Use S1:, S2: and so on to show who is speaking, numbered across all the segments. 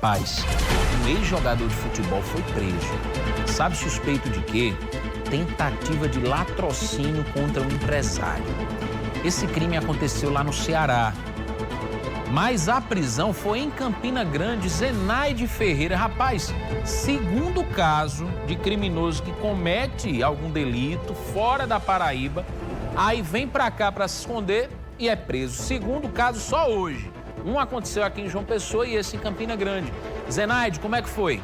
S1: Rapaz, um ex-jogador de futebol foi preso. Sabe suspeito de quê? Tentativa de latrocínio contra um empresário. Esse crime aconteceu lá no Ceará. Mas a prisão foi em Campina Grande, Zenaide Ferreira. Rapaz, segundo caso de criminoso que comete algum delito fora da Paraíba, aí vem pra cá pra se esconder e é preso. Segundo caso só hoje. Um aconteceu aqui em João Pessoa e esse em Campina Grande. Zenaide, como é que foi?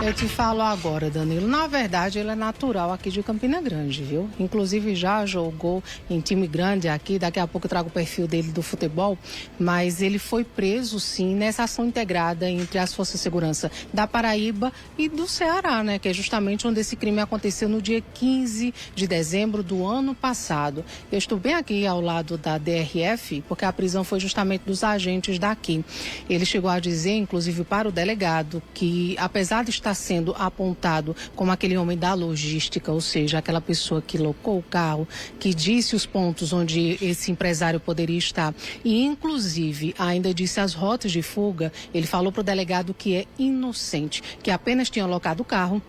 S2: Eu te falo agora, Danilo. Na verdade, ele é natural aqui de Campina Grande, viu? Inclusive, já jogou em time grande aqui. Daqui a pouco eu trago o perfil dele do futebol. Mas ele foi preso, sim, nessa ação integrada entre as Forças de Segurança da Paraíba e do Ceará, né? Que é justamente onde esse crime aconteceu no dia 15 de dezembro do ano passado. Eu estou bem aqui ao lado da DRF, porque a prisão foi justamente dos agentes daqui. Ele chegou a dizer, inclusive para o delegado, que apesar de estar sendo apontado como aquele homem da logística, ou seja, aquela pessoa que locou o carro, que disse os pontos onde esse empresário poderia estar e, inclusive, ainda disse as rotas de fuga, ele falou para o delegado que é inocente, que apenas tinha locado o carro,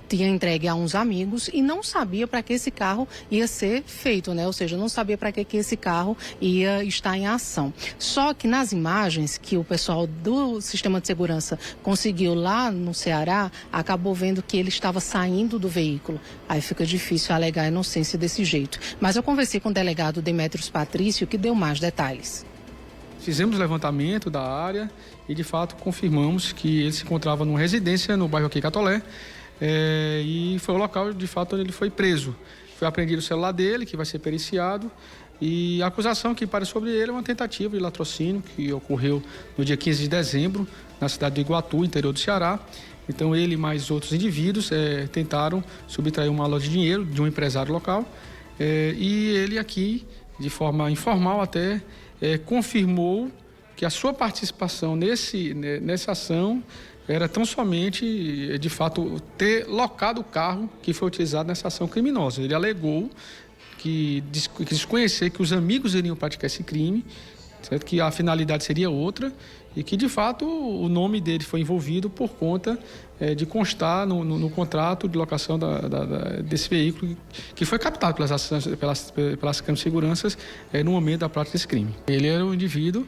S2: tinha entregue a uns amigos e não sabia para que esse carro ia ser feito, né? Ou seja, não sabia para que esse carro ia estar em ação. Só que nas imagens que o pessoal do sistema de segurança conseguiu lá no Ceará, acabou vendo que ele estava saindo do veículo. Aí fica difícil alegar a inocência desse jeito. Mas eu conversei com o delegado Demétrios Patrício, que deu mais detalhes.
S3: Fizemos levantamento da área e, de fato, confirmamos que ele se encontrava numa residência no bairro aqui Catolé, e foi o local, de fato, onde ele foi preso. Foi apreendido o celular dele, que vai ser periciado, e a acusação que para sobre ele é uma tentativa de latrocínio que ocorreu no dia 15 de dezembro, na cidade de Iguatu, interior do Ceará. Então, ele e mais outros indivíduos tentaram subtrair uma mala de dinheiro de um empresário local, e ele aqui, de forma informal até, confirmou que a sua participação nessa ação era tão somente, de fato, ter locado o carro que foi utilizado nessa ação criminosa. Ele alegou que desconhecer que os amigos iriam praticar esse crime, certo? Que a finalidade seria outra e que, de fato, o nome dele foi envolvido por conta de constar no contrato de locação desse veículo que foi captado pelas câmeras de segurança no momento da prática desse crime. Ele era um indivíduo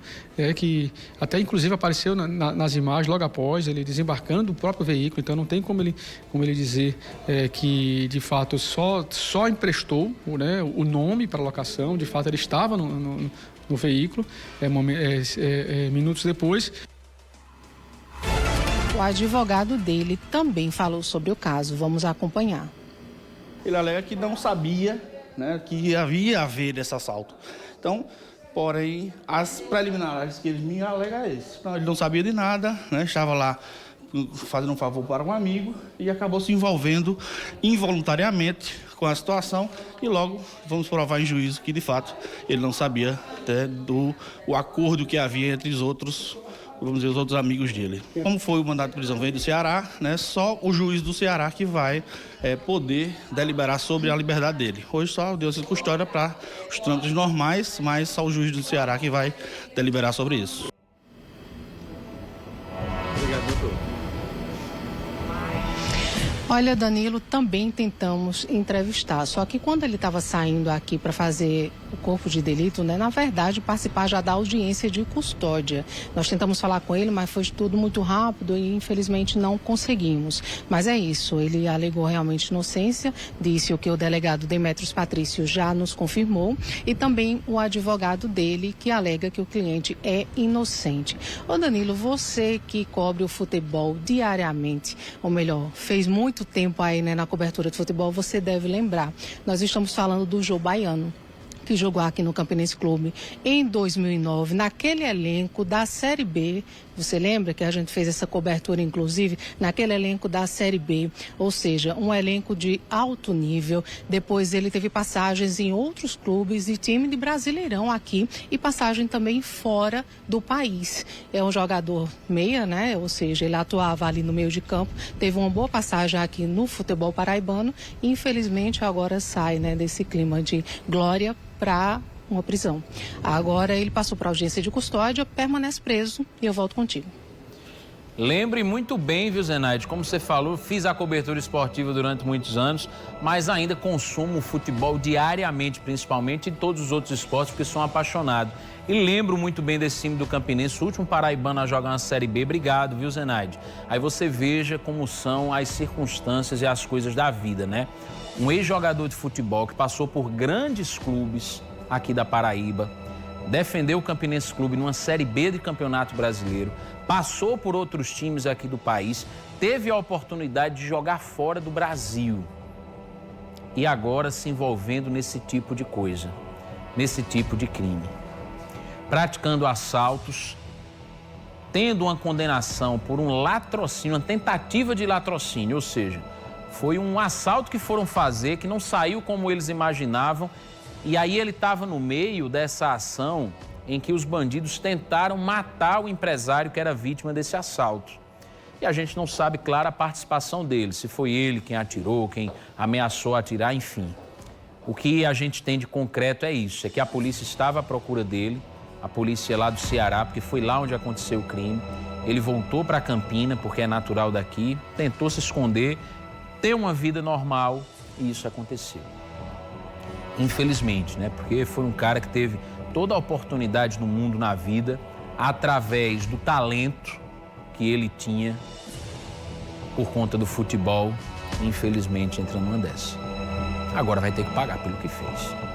S3: que até inclusive apareceu nas imagens logo após ele desembarcando do próprio veículo, então não tem como ele dizer que de fato só emprestou, né, o nome para locação. De fato ele estava no veículo minutos depois.
S2: O advogado dele também falou sobre o caso. Vamos acompanhar.
S4: Ele alega que não sabia, né, que havia haver esse assalto. Então, porém, as preliminares que ele me alega é esse. Então, ele não sabia de nada, né, estava lá fazendo um favor para um amigo e acabou se envolvendo involuntariamente com a situação e logo vamos provar em juízo que, de fato, ele não sabia do acordo que havia entre os outros, vamos dizer, os outros amigos dele. Como foi o mandado de prisão veio do Ceará, né, só o juiz do Ceará que vai poder deliberar sobre a liberdade dele. Hoje só deu essa custódia para os trâmites normais, mas só o juiz do Ceará que vai deliberar sobre isso.
S3: Obrigado, doutor.
S2: Olha, Danilo, também tentamos entrevistar, só que quando ele estava saindo aqui para fazer o corpo de delito, né, na verdade, participar já da audiência de custódia. Nós tentamos falar com ele, mas foi tudo muito rápido e infelizmente não conseguimos. Mas é isso, ele alegou realmente inocência, disse o que o delegado Demétrios Patrício já nos confirmou e também o advogado dele que alega que o cliente é inocente. Ô Danilo, você que cobre o futebol diariamente, ou melhor, fez muito tempo aí, né, na cobertura de futebol, você deve lembrar. Nós estamos falando do Jô Baiano, que jogou aqui no Campinense Clube em 2009, naquele elenco da Série B. Você lembra que a gente fez essa cobertura, inclusive, naquele elenco da Série B, ou seja, um elenco de alto nível. Depois ele teve passagens em outros clubes e time de Brasileirão aqui e passagem também fora do país. É um jogador meia, né? Ou seja, ele atuava ali no meio de campo, teve uma boa passagem aqui no futebol paraibano e infelizmente agora sai, né, desse clima de glória para uma prisão. Agora ele passou para audiência de custódia, permanece preso e eu volto contigo.
S1: Lembre muito bem, viu, Zenaide? Como você falou, fiz a cobertura esportiva durante muitos anos, mas ainda consumo o futebol diariamente, principalmente, e todos os outros esportes, porque sou um apaixonado. E lembro muito bem desse time do Campinense, o último paraibano a jogar na Série B. Obrigado, viu, Zenaide? Aí você veja como são as circunstâncias e as coisas da vida, né? Um ex-jogador de futebol que passou por grandes clubes aqui da Paraíba, defendeu o Campinense Clube numa Série B de Campeonato Brasileiro, passou por outros times aqui do país, teve a oportunidade de jogar fora do Brasil e agora se envolvendo nesse tipo de coisa, nesse tipo de crime. Praticando assaltos, tendo uma condenação por um latrocínio, uma tentativa de latrocínio, ou seja, foi um assalto que foram fazer, que não saiu como eles imaginavam, e aí ele estava no meio dessa ação em que os bandidos tentaram matar o empresário que era vítima desse assalto. E a gente não sabe, claro, a participação dele, se foi ele quem atirou, quem ameaçou atirar, enfim. O que a gente tem de concreto é isso, é que a polícia estava à procura dele, a polícia lá do Ceará, porque foi lá onde aconteceu o crime. Ele voltou para Campina, porque é natural daqui, tentou se esconder, ter uma vida normal e isso aconteceu. Infelizmente, né? Porque foi um cara que teve toda a oportunidade no mundo, na vida, através do talento que ele tinha por conta do futebol, infelizmente entra numa dessa. Agora vai ter que pagar pelo que fez.